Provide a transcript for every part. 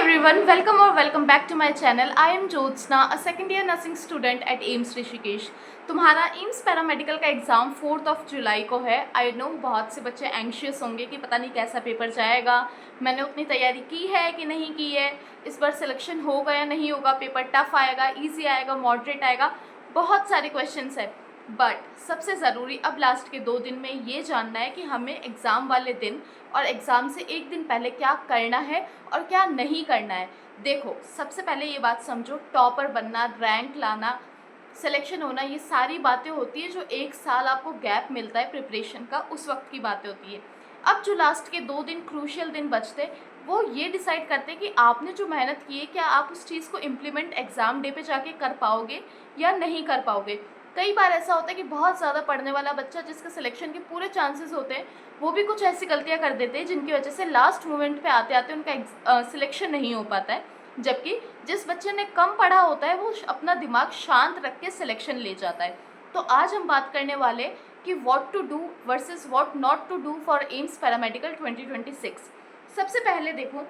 everyone, welcome or welcome back to my channel. I am Jyotsna, a second year nursing student at AIMS Rishikesh. तुम्हारा AIIMS paramedical का exam 4 जुलाई को है। I know बहुत से बच्चे anxious होंगे कि पता नहीं कैसा पेपर जाएगा। मैंने उतनी तैयारी की है कि नहीं की है, इस बार सिलेक्शन होगा या नहीं होगा, पेपर टफ आएगा, ईजी आएगा, मॉडरेट आएगा, बहुत सारे क्वेश्चंस है। बट सबसे ज़रूरी अब लास्ट के 2 दिन में ये जानना है कि हमें एग्ज़ाम वाले दिन और एग्ज़ाम से एक दिन पहले क्या करना है और क्या नहीं करना है। देखो, सबसे पहले ये बात समझो, टॉपर बनना, रैंक लाना, सिलेक्शन होना, ये सारी बातें होती है जो 1 साल आपको गैप मिलता है प्रिपरेशन का, उस वक्त की बातें होती है। अब जो लास्ट के 2 दिन क्रूशियल दिन बचते, वो ये डिसाइड करते कि आपने जो मेहनत की है क्या आप उस चीज़ को इम्प्लीमेंट एग्ज़ाम डे पे जाके कर पाओगे या नहीं कर पाओगे। कई बार ऐसा होता है कि बहुत ज़्यादा पढ़ने वाला बच्चा जिसका सिलेक्शन के पूरे चांसेस होते हैं, वो भी कुछ ऐसी गलतियां कर देते हैं जिनकी वजह से लास्ट मोमेंट पे आते आते उनका सिलेक्शन नहीं हो पाता है। जबकि जिस बच्चे ने कम पढ़ा होता है वो अपना दिमाग शांत रख के सिलेक्शन ले जाता है। तो आज हम बात करने वाले कि what to do versus what not to do for AIIMS paramedical 2026। सबसे पहले देखो,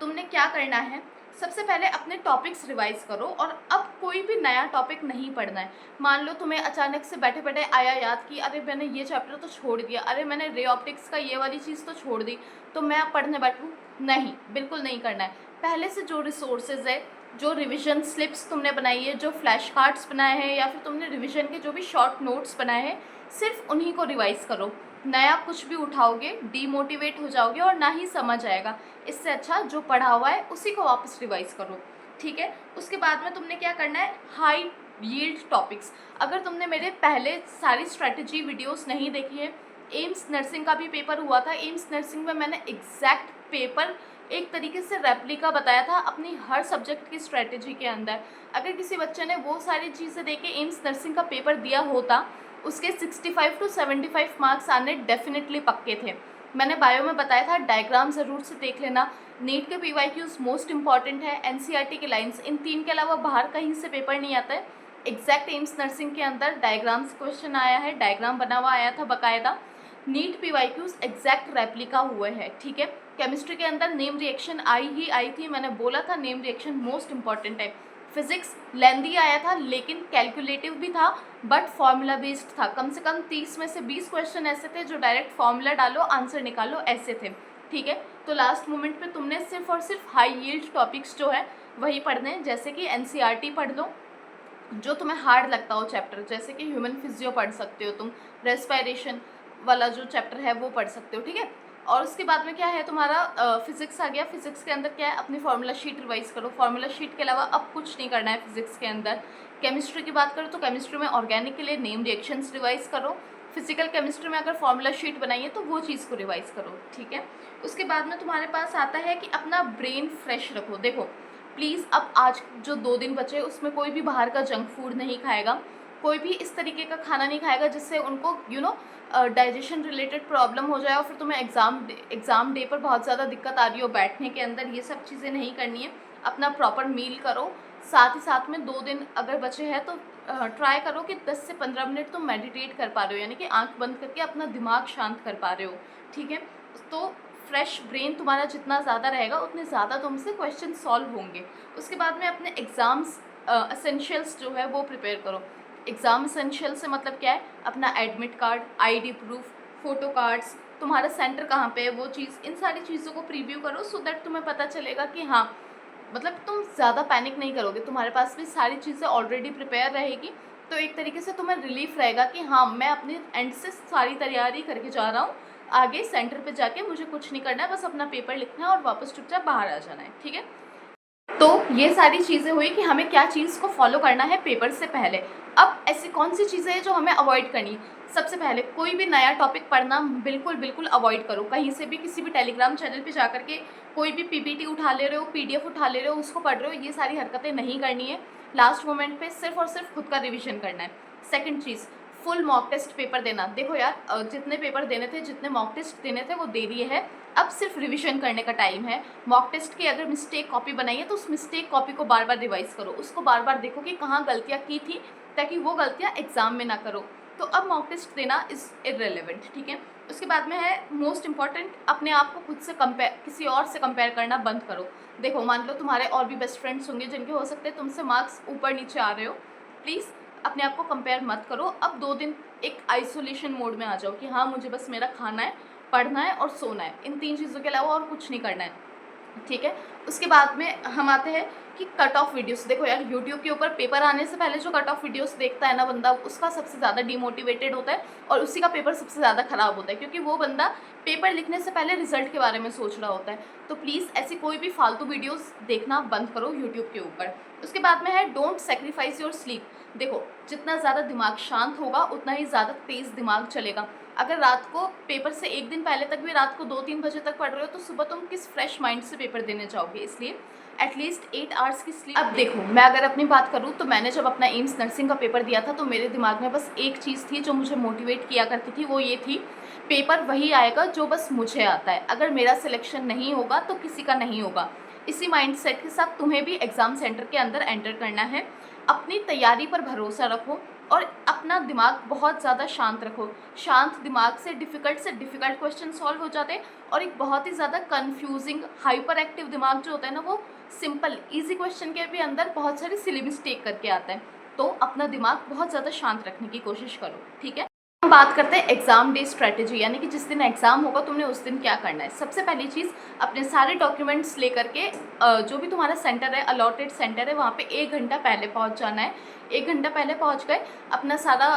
तुमने क्या करना है। सबसे पहले अपने टॉपिक्स रिवाइज करो और अब कोई भी नया टॉपिक नहीं पढ़ना है। मान लो तुम्हें अचानक से बैठे बैठे आया याद कि अरे मैंने ये चैप्टर तो छोड़ दिया, अरे मैंने रे ऑप्टिक्स का ये वाली चीज़ तो छोड़ दी, तो मैं अब पढ़ने बैठूँ। नहीं, बिल्कुल नहीं करना है। पहले से जो रिसोर्सेज है, जो रिविजन स्लिप्स तुमने बनाई है, जो फ्लैश कार्ड्स बनाए हैं या फिर तुमने रिविजन के जो भी शॉर्ट नोट्स बनाए हैं, सिर्फ उन्हीं को रिवाइज करो। नया कुछ भी उठाओगे डीमोटिवेट हो जाओगे और ना ही समझ आएगा। इससे अच्छा जो पढ़ा हुआ है उसी को वापस रिवाइज करो, ठीक है। उसके बाद में तुमने क्या करना है, हाई यील्ड टॉपिक्स। अगर तुमने मेरे पहले सारी स्ट्रैटेजी वीडियोस नहीं देखी है, एम्स नर्सिंग का भी पेपर हुआ था, एम्स नर्सिंग में मैंने एग्जैक्ट पेपर एक तरीके से रेप्लिका बताया था अपनी हर सब्जेक्ट की स्ट्रैटेजी के अंदर। अगर किसी बच्चे ने वो सारी चीज़ें देख के एम्स नर्सिंग का पेपर दिया होता, उसके 65 to 75 मार्क्स आने डेफिनेटली पक्के थे। मैंने बायो में बताया था, डायग्राम ज़रूर से देख लेना। नीट के PYQs मोस्ट इंपॉर्टेंट है, NCERT के लाइंस, इन 3 के अलावा बाहर कहीं से पेपर नहीं आता है। एग्जैक्ट एम्स नर्सिंग के अंदर डायग्राम से क्वेश्चन आया है, डायग्राम बना हुआ आया था बाकायदा। नीट PYQs एग्जैक्ट रेप्लिका हुए हैं, ठीक है। केमिस्ट्री के अंदर नेम रिएक्शन आई थी, मैंने बोला था नेम रिएक्शन मोस्ट इंपॉर्टेंट है। फिजिक्स लेंदी आया था लेकिन कैलकुलेटिव भी था, बट फॉर्मूला बेस्ड था। कम से कम 30 में से 20 क्वेश्चन ऐसे थे जो डायरेक्ट फॉर्मूला डालो आंसर निकालो ऐसे थे, ठीक है। तो लास्ट मोमेंट पे तुमने सिर्फ और सिर्फ हाई यील्ड टॉपिक्स जो है वही पढ़ने हैं, जैसे कि NCERT पढ़ लो, जो तुम्हें हार्ड लगता हो चैप्टर, जैसे कि ह्यूमन फिजियो पढ़ सकते हो तुम, रेस्पिरेशन वाला जो चैप्टर है वो पढ़ सकते हो, ठीक है। और उसके बाद में क्या है, तुम्हारा फिजिक्स आ गया। फिजिक्स के अंदर क्या है, अपनी फार्मूला शीट रिवाइज करो। फार्मूला शीट के अलावा अब कुछ नहीं करना है फिजिक्स के अंदर। केमिस्ट्री की बात करो तो केमिस्ट्री में ऑर्गेनिक के लिए नेम रिएक्शंस रिवाइज करो। फिजिकल केमिस्ट्री में अगर फार्मूला शीट बनाइए तो वो चीज़ को रिवाइज करो, ठीक है। उसके बाद में तुम्हारे पास आता है कि अपना ब्रेन फ्रेश रखो। देखो प्लीज़, अब आज जो 2 दिन बचे उसमें कोई भी बाहर का जंक फूड नहीं खाएगा, कोई भी इस तरीके का खाना नहीं खाएगा जिससे उनको डाइजेशन रिलेटेड प्रॉब्लम हो जाए और फिर तुम्हें एग्ज़ाम डे पर बहुत ज़्यादा दिक्कत आ रही हो बैठने के अंदर। ये सब चीज़ें नहीं करनी है। अपना प्रॉपर मील करो। साथ ही साथ में 2 दिन अगर बचे हैं तो ट्राई करो कि 10 से 15 मिनट तुम मेडिटेट कर पा रहे हो, यानी कि आंख बंद करके अपना दिमाग शांत कर पा रहे हो, ठीक है। तो फ्रेश ब्रेन तुम्हारा जितना ज़्यादा रहेगा उतने ज़्यादा तुमसे क्वेश्चन सॉल्व होंगे। उसके बाद में अपने एग्ज़ाम्स एसेंशियल्स जो है वो प्रिपेयर करो। एग्ज़ाम एसेंशियल से मतलब क्या है, अपना admit card, ID proof, photo cards, तुम्हारा सेंटर कहाँ पे है वो चीज़, इन सारी चीज़ों को प्रीव्यू करो सो दैट तुम्हें पता चलेगा कि हाँ, मतलब तुम ज़्यादा पैनिक नहीं करोगे, तुम्हारे पास भी सारी चीज़ें ऑलरेडी प्रिपेयर रहेगी। तो एक तरीके से तुम्हें रिलीफ रहेगा कि हाँ, मैं अपने एंड से सारी तैयारी करके जा रहा हूँ, आगे सेंटर पे जाके मुझे कुछ नहीं करना है, बस अपना पेपर लिखना है और वापस चुपचाप बाहर आ जाना है, ठीक है। तो ये सारी चीज़ें हुई कि हमें क्या चीज़ को फॉलो करना है पेपर से पहले। अब ऐसी कौन सी चीज़ें हैं जो हमें अवॉइड करनी। सबसे पहले कोई भी नया टॉपिक पढ़ना बिल्कुल अवॉइड करो। कहीं से भी किसी भी टेलीग्राम चैनल पे जा करके कोई भी PPT उठा ले रहे हो, PDF उठा ले रहे हो, उसको पढ़ रहे हो, ये सारी हरकतें नहीं करनी है। लास्ट मोमेंट पे सिर्फ और सिर्फ खुद का रिविजन करना है। सेकेंड चीज़, फुल मॉक टेस्ट पेपर देना। देखो यार, जितने पेपर देने थे, जितने मॉक टेस्ट देने थे वो दे दिए हैं, अब सिर्फ रिवीजन करने का टाइम है। मॉक टेस्ट की अगर मिस्टेक कॉपी बनाई है तो उस मिस्टेक कॉपी को बार बार रिवाइज करो, उसको बार बार देखो कि कहाँ गलतियाँ की थी, ताकि वो गलतियाँ एग्जाम में ना करो। तो अब मॉक टेस्ट देना इज़ इररेलेवेंट, ठीक है। उसके बाद में है मोस्ट इम्पॉर्टेंट, अपने आप को खुद से कंपेयर, किसी और से कंपेयर करना बंद करो। देखो मान लो तुम्हारे और भी बेस्ट फ्रेंड्स होंगे जिनके हो सकते हैं तुमसे मार्क्स ऊपर नीचे आ रहे हो, प्लीज़ अपने आप को कंपेयर मत करो। अब 2 दिन एक आइसोलेशन मोड में आ जाओ कि हाँ मुझे बस मेरा खाना है, पढ़ना है और सोना है, इन 3 चीज़ों के अलावा और कुछ नहीं करना है, ठीक है। उसके बाद में हम आते हैं कि कट ऑफ वीडियोस। देखो यार, यूट्यूब के ऊपर पेपर आने से पहले जो कट ऑफ वीडियोस देखता है ना बंदा, उसका सबसे ज़्यादा डिमोटिवेटेड होता है और उसी का पेपर सबसे ज़्यादा ख़राब होता है, क्योंकि वो बंदा पेपर लिखने से पहले रिजल्ट के बारे में सोच रहा होता है। तो प्लीज़ ऐसी कोई भी फालतू वीडियोस देखना बंद करो यूट्यूब के ऊपर। उसके बाद में है डोंट सेक्रीफाइस योर स्लीप। देखो, जितना ज़्यादा दिमाग शांत होगा उतना ही ज़्यादा तेज़ दिमाग चलेगा। अगर रात को पेपर से 1 दिन पहले तक भी रात को 2-3 बजे तक पढ़ रहे हो तो सुबह तुम किस फ्रेश माइंड से पेपर देने जाओगे। इसलिए एटलीस्ट 8 आवर्स की स्लीप। अब देखो, मैं अगर अपनी बात करूँ तो मैंने जब अपना एम्स नर्सिंग का पेपर दिया था तो मेरे दिमाग में बस एक चीज़ थी जो मुझे मोटिवेट किया करती थी, वो ये थी, पेपर वही आएगा जो बस मुझे आता है, अगर मेरा सिलेक्शन नहीं होगा तो किसी का नहीं होगा। इसी माइंडसेट के साथ तुम्हें भी एग्ज़ाम सेंटर के अंदर एंटर करना है। अपनी तैयारी पर भरोसा रखो और अपना दिमाग बहुत ज़्यादा शांत रखो। शांत दिमाग से डिफ़िकल्ट क्वेश्चन सॉल्व हो जाते हैं और एक बहुत ही ज़्यादा कन्फ्यूजिंग हाइपर एक्टिव दिमाग जो होता है ना, वो सिंपल ईजी क्वेश्चन के भी अंदर बहुत सारी सिली मिस्टेक करके आता है। तो अपना दिमाग बहुत ज़्यादा शांत रखने की कोशिश करो, ठीक है। हम बात करते हैं एग्ज़ाम डे स्ट्रेटेजी, यानी कि जिस दिन एग्ज़ाम होगा तुमने उस दिन क्या करना है। सबसे पहली चीज़, अपने सारे डॉक्यूमेंट्स लेकर के जो भी तुम्हारा सेंटर है, अलॉटेड सेंटर है, वहाँ पे 1 घंटा पहले पहुँच जाना है। 1 घंटा पहले पहुँच गए, अपना सारा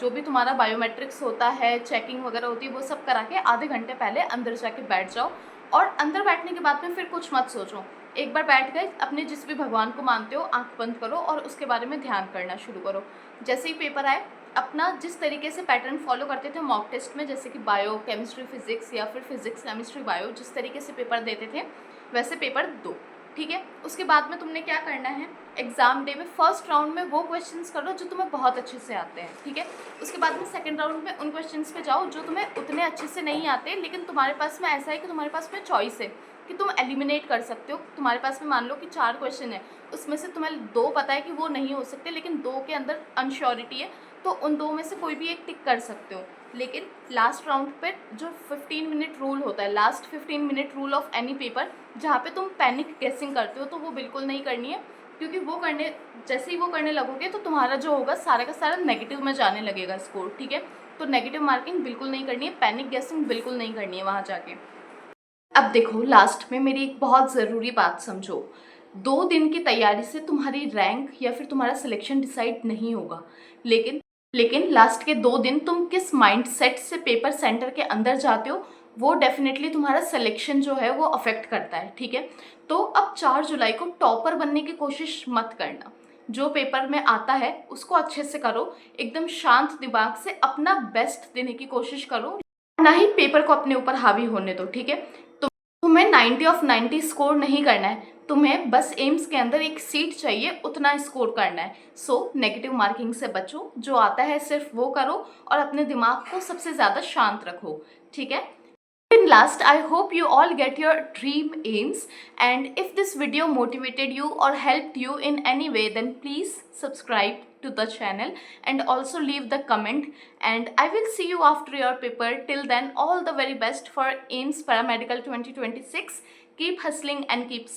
जो भी तुम्हारा बायोमेट्रिक्स होता है, चेकिंग वगैरह होती है, वो सब करा के आधे घंटे पहले अंदर जाके बैठ जाओ। और अंदर बैठने के बाद में फिर कुछ मत सोचो। एक बार बैठ गए, अपने जिस भी भगवान को मानते हो आँख बंद करो और उसके बारे में ध्यान करना शुरू करो। जैसे ही पेपर आए, अपना जिस तरीके से पैटर्न फॉलो करते थे मॉक टेस्ट में, जैसे कि बायो केमिस्ट्री फिजिक्स या फिर फिजिक्स केमिस्ट्री बायो, जिस तरीके से पेपर देते थे वैसे पेपर दो, ठीक है। उसके बाद में तुमने क्या करना है, एग्ज़ाम डे में फर्स्ट राउंड में वो क्वेश्चंस करो जो तुम्हें बहुत अच्छे से आते हैं, ठीक है। उसके बाद में सेकंड राउंड में उन क्वेश्चंस पे जाओ जो तुम्हें उतने अच्छे से नहीं आते, लेकिन तुम्हारे पास में ऐसा है कि तुम्हारे पास में चॉइस है कि तुम एलिमिनेट कर सकते हो। तुम्हारे पास में मान लो कि 4 क्वेश्चन है, उसमें से तुम्हें 2 पता है कि वो नहीं हो सकते, लेकिन 2 के अंदर अनश्योरिटी है, तो उन 2 में से कोई भी एक टिक कर सकते हो। लेकिन लास्ट राउंड पे जो 15 मिनट रूल होता है, last 15 minute rule of any paper, जहाँ पे तुम पैनिक गेसिंग करते हो, तो वो बिल्कुल नहीं करनी है, क्योंकि वो करने, जैसे ही वो करने लगोगे तो तुम्हारा जो होगा सारा का सारा नेगेटिव में जाने लगेगा स्कोर, ठीक है। तो नेगेटिव मार्किंग बिल्कुल नहीं करनी है, पैनिक गेसिंग बिल्कुल नहीं करनी है वहाँ जाके। अब देखो, लास्ट में मेरी एक बहुत ज़रूरी बात समझो, 2 दिन की तैयारी से तुम्हारी रैंक या फिर तुम्हारा सिलेक्शन डिसाइड नहीं होगा, लेकिन लास्ट के 2 दिन तुम किस माइंडसेट से पेपर सेंटर के अंदर जाते हो, वो डेफिनेटली तुम्हारा सिलेक्शन जो है वो अफेक्ट करता है, ठीक है। तो अब 4 जुलाई को टॉपर बनने की कोशिश मत करना। जो पेपर में आता है उसको अच्छे से करो, एकदम शांत दिमाग से अपना बेस्ट देने की कोशिश करो, ना ही पेपर को अपने ऊपर हावी होने दो, ठीक है। तो तुम्हें 90 ऑफ 90 स्कोर नहीं करना है, तुम्हें बस एम्स के अंदर एक सीट चाहिए, उतना स्कोर करना है। सो नेगेटिव मार्किंग से बचो, जो आता है सिर्फ वो करो और अपने दिमाग को सबसे ज़्यादा शांत रखो, ठीक है। In last, I hope you all get your dream aims, and if this video motivated you or helped you in any way, then please subscribe to the channel and also leave the comment, and I will see you after your paper. Till then, all the very best for AIMS Paramedical 2026. Keep hustling and keep